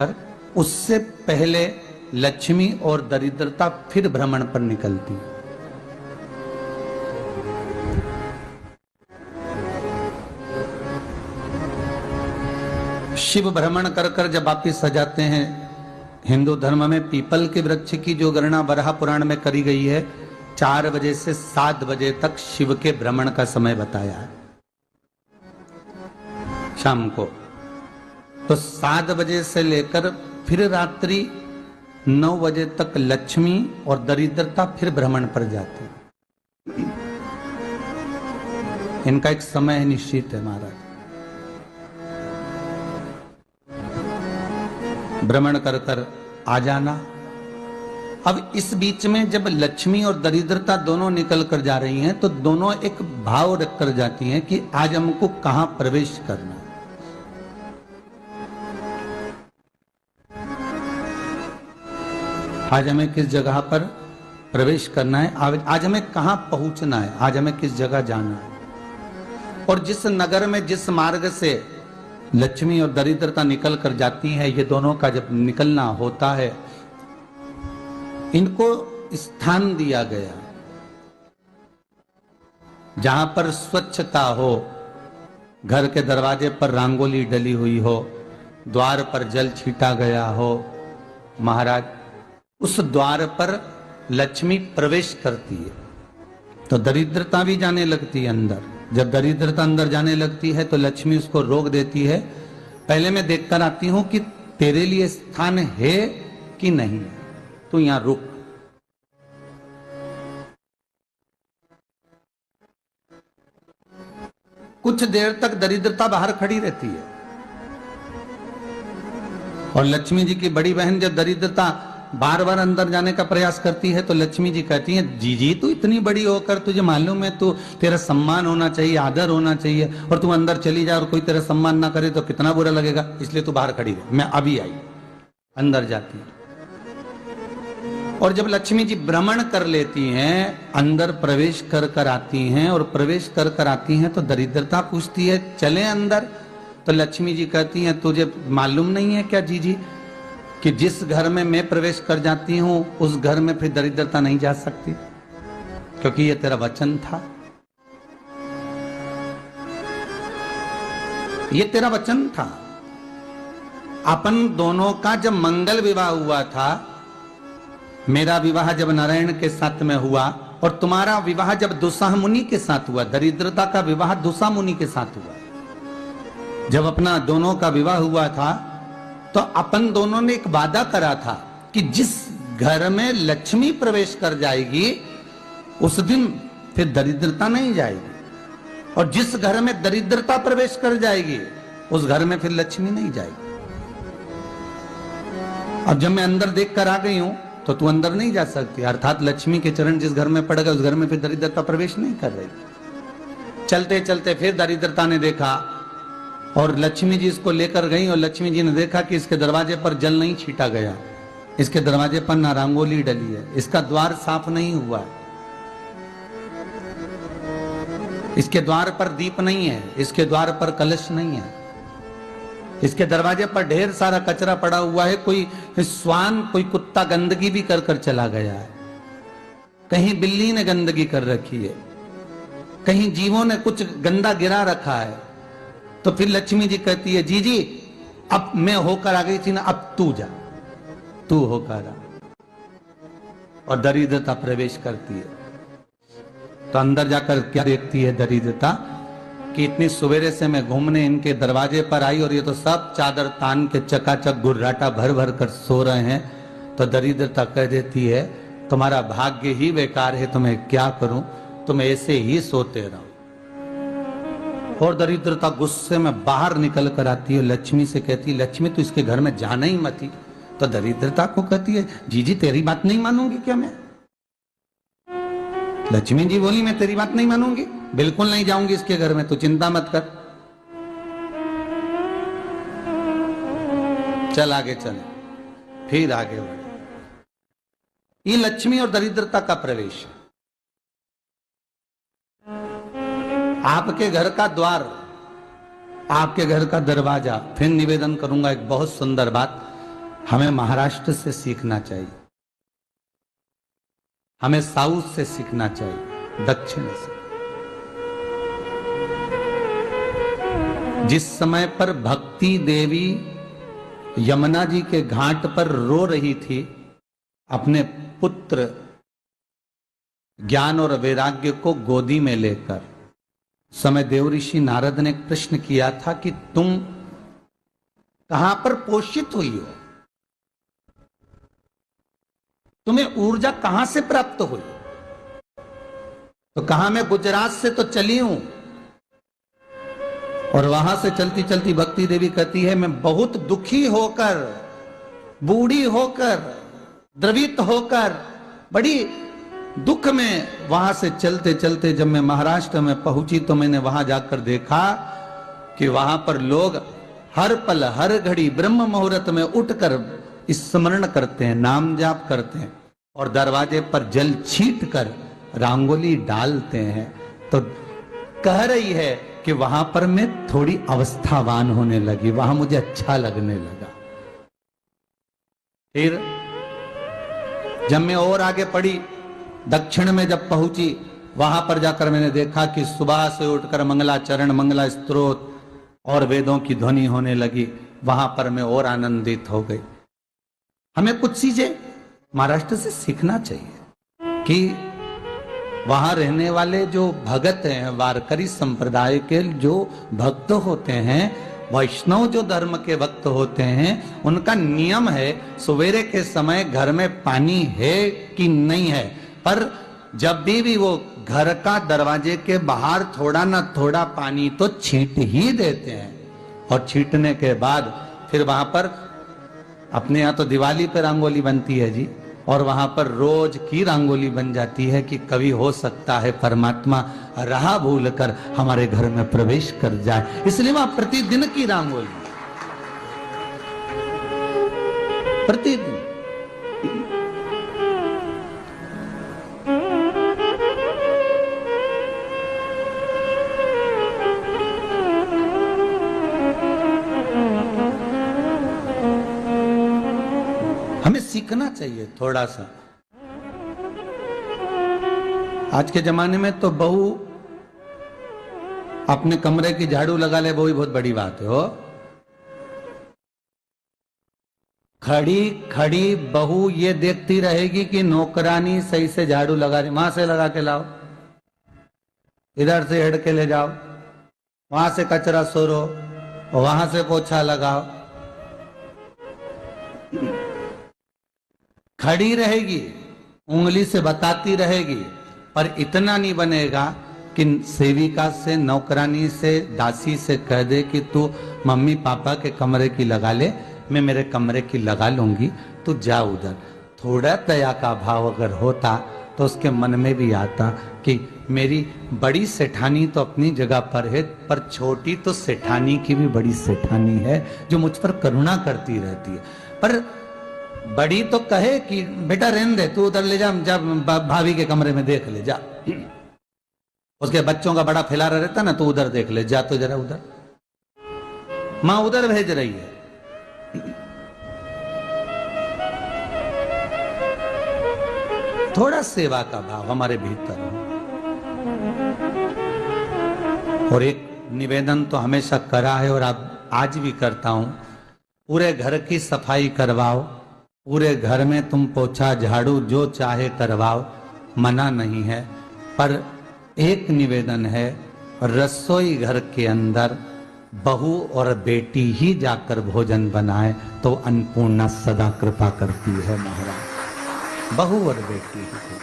पर उससे पहले लक्ष्मी और दरिद्रता फिर भ्रमण पर निकलती है। शिव भ्रमण कर कर जब वापिस आ जाते हैं, हिंदू धर्म में पीपल के वृक्ष की जो गणना वराह पुराण में करी गई है, 4 बजे से 7 बजे तक शिव के भ्रमण का समय बताया है शाम को। तो 7 बजे से लेकर फिर रात्रि 9 बजे तक लक्ष्मी और दरिद्रता फिर भ्रमण पर जाती है। इनका एक समय निश्चित है महाराज। भ्रमण कर कर आ जाना। अब इस बीच में जब लक्ष्मी और दरिद्रता दोनों निकल कर जा रही हैं, तो दोनों एक भाव रख कर जाती हैं कि आज हमको कहां प्रवेश करना है। आज हमें किस जगह पर प्रवेश करना है, आज हमें कहां पहुंचना है, आज हमें किस जगह जाना है। और जिस नगर में जिस मार्ग से लक्ष्मी और दरिद्रता निकल कर जाती है, ये दोनों का जब निकलना होता है, इनको स्थान दिया गया जहां पर स्वच्छता हो, घर के दरवाजे पर रंगोली डली हुई हो, द्वार पर जल छीटा गया हो। महाराज, उस द्वार पर लक्ष्मी प्रवेश करती है तो दरिद्रता भी जाने लगती है अंदर। जब दरिद्रता अंदर जाने लगती है तो लक्ष्मी उसको रोक देती है। पहले मैं देखकर आती हूं कि तेरे लिए स्थान है कि नहीं है, तू यहां रुक। कुछ देर तक दरिद्रता बाहर खड़ी रहती है और लक्ष्मी जी की बड़ी बहन जब दरिद्रता बार बार अंदर जाने का प्रयास करती है तो लक्ष्मी जी कहती हैं, जी तू इतनी बड़ी होकर तुझे मालूम है तू तेरा सम्मान होना चाहिए, आदर होना चाहिए, और तू अंदर चली जाए और कोई तेरा सम्मान ना करे तो कितना बुरा लगेगा, इसलिए तू बाहर खड़ी रहे। मैं अभी आई। अंदर जाती है और जब लक्ष्मी जी भ्रमण कर लेती हैं, अंदर प्रवेश कर कर आती हैं और प्रवेश कर कर आती हैं तो दरिद्रता पूछती है चले अंदर। तो लक्ष्मी जी कहती हैं, तुझे मालूम नहीं है क्या जी कि जिस घर में मैं प्रवेश कर जाती हूं उस घर में फिर दरिद्रता नहीं जा सकती, क्योंकि ये तेरा वचन था, ये तेरा वचन था। अपन दोनों का जब मंगल विवाह हुआ था, मेरा विवाह जब नारायण के साथ में हुआ और तुम्हारा विवाह जब दुस्साह मुनि के साथ हुआ, दरिद्रता का विवाह दुस्साह मुनि के साथ हुआ। जब अपना दोनों का विवाह हुआ था तो अपन दोनों ने एक वादा करा था कि जिस घर में लक्ष्मी प्रवेश कर जाएगी उस दिन फिर दरिद्रता नहीं जाएगी, और जिस घर में दरिद्रता प्रवेश कर जाएगी उस घर में फिर लक्ष्मी नहीं जाएगी। अब जब मैं अंदर देख कर आ गई हूं तो तू अंदर नहीं जा सकती, अर्थात लक्ष्मी के चरण जिस घर में पड़ गए उस घर में फिर दरिद्रता प्रवेश नहीं कर रही। चलते चलते फिर दरिद्रता ने देखा और लक्ष्मी जी इसको लेकर गई और लक्ष्मी जी ने देखा कि इसके दरवाजे पर जल नहीं छीटा गया, इसके दरवाजे पर ना रंगोली डली है, इसका द्वार साफ नहीं हुआ है, इसके द्वार पर दीप नहीं है, इसके द्वार पर कलश नहीं है, इसके दरवाजे पर ढेर सारा कचरा पड़ा हुआ है, कोई श्वान कोई कुत्ता गंदगी भी कर कर चला गया है, कहीं बिल्ली ने गंदगी कर रखी है, कहीं जीवों ने कुछ गंदा गिरा रखा है। तो फिर लक्ष्मी जी कहती है, जी अब मैं होकर आ गई थी ना, अब तू जा, तू होकर आ। और दरिद्रता प्रवेश करती है। तो अंदर जाकर क्या देखती है दरिद्रता कि इतनी सवेरे से मैं घूमने इनके दरवाजे पर आई और ये तो सब चादर तान के चकाचक गुर्राटा भर भर कर सो रहे हैं। तो दरिद्रता कह देती है, तुम्हारा भाग्य ही बेकार है, तुम्हें क्या करूं, तुम ऐसे ही सोते रहो। और दरिद्रता गुस्से में बाहर निकल कर आती है, लक्ष्मी से कहती है, लक्ष्मी तू इसके घर में जाना ही मत ही। तो दरिद्रता को कहती है, जी तेरी बात नहीं मानूंगी क्या मैं? लक्ष्मी जी बोली, मैं तेरी बात नहीं मानूंगी, बिल्कुल नहीं जाऊंगी इसके घर में, तू चिंता मत कर, चल आगे चले। फिर आगे बढ़े। ये लक्ष्मी और दरिद्रता का प्रवेश है। आपके घर का द्वार, आपके घर का दरवाजा। फिर निवेदन करूंगा एक बहुत सुंदर बात, हमें महाराष्ट्र से सीखना चाहिए, हमें साउथ से सीखना चाहिए, दक्षिण से। जिस समय पर भक्ति देवी यमुना जी के घाट पर रो रही थी अपने पुत्र ज्ञान और वैराग्य को गोदी में लेकर, समय देवऋषि नारद ने प्रश्न किया था कि तुम कहां पर पोषित हुई हो, तुम्हें ऊर्जा कहां से प्राप्त हुई? तो कहा मैं गुजरात से तो चली हूं। और वहां से चलती चलती भक्ति देवी कहती है मैं बहुत दुखी होकर, बूढ़ी होकर, द्रवित होकर, बड़ी दुख में वहां से चलते चलते जब मैं महाराष्ट्र में पहुंची तो मैंने वहां जाकर देखा कि वहां पर लोग हर पल हर घड़ी ब्रह्म मुहूर्त में उठकर स्मरण करते हैं, नाम जाप करते हैं और दरवाजे पर जल छीट कर रंगोली डालते हैं। तो कह रही है कि वहां पर मैं थोड़ी अवस्थावान होने लगी, वहां मुझे अच्छा लगने लगा। फिर जब मैं और आगे पढ़ी, दक्षिण में जब पहुंची, वहां पर जाकर मैंने देखा कि सुबह से उठकर मंगलाचरण, मंगला स्तोत्र और वेदों की ध्वनि होने लगी। वहां पर मैं और आनंदित हो गई। हमें कुछ चीजें महाराष्ट्र से सीखना चाहिए कि वहां रहने वाले जो भगत हैं, वारकरी संप्रदाय के जो भक्त होते हैं, वैष्णव जो धर्म के भक्त होते हैं, उनका नियम है सवेरे के समय घर में पानी है कि नहीं है, पर जब भी वो घर का दरवाजे के बाहर थोड़ा ना थोड़ा पानी तो छींट ही देते हैं। और छींटने के बाद फिर वहां पर अपने यहाँ तो दिवाली पे रंगोली बनती है जी, और वहां पर रोज की रंगोली बन जाती है कि कभी हो सकता है परमात्मा राह भूल कर हमारे घर में प्रवेश कर जाए, इसलिए वहां प्रतिदिन की रंगोली, प्रतिदिन। हमें सीखना चाहिए थोड़ा सा। आज के जमाने में तो बहू अपने कमरे की झाड़ू लगा ले, वो ही बहुत बड़ी बात है। हो खड़ी खड़ी बहू ये देखती रहेगी कि नौकरानी सही से झाड़ू लगा रही, वहां से लगा के लाओ, इधर से हेड के ले जाओ, वहां से कचरा सोरो, वहां से पोछा लगाओ। खड़ी रहेगी, उंगली से बताती रहेगी, पर इतना नहीं बनेगा कि सेविका से, नौकरानी से, दासी से कह दे कि तू मम्मी पापा के कमरे की लगा ले, मैं मेरे कमरे की लगा लूंगी, तू जा उधर। थोड़ा दया का भाव अगर होता तो उसके मन में भी आता कि मेरी बड़ी सेठानी तो अपनी जगह पर है, पर छोटी तो सेठानी की भी बड़ी सेठानी है जो मुझ पर करुणा करती रहती है। पर बड़ी तो कहे कि बेटा रहने दे, तू उधर ले जा, जब भाभी के कमरे में देख ले जा, उसके बच्चों का बड़ा फैलारा रहता ना, तो उधर देख ले जा, तो जरा उधर, मां उधर भेज रही है। थोड़ा सेवा का भाव हमारे भीतर हो। और एक निवेदन तो हमेशा करा है और अब आज भी करता हूं, पूरे घर की सफाई करवाओ, पूरे घर में तुम पोछा झाड़ू जो चाहे करवाओ, मना नहीं है, पर एक निवेदन है, रसोई घर के अंदर बहू और बेटी ही जाकर भोजन बनाए तो अन्नपूर्णा सदा कृपा करती है महाराज। बहू और बेटी ही।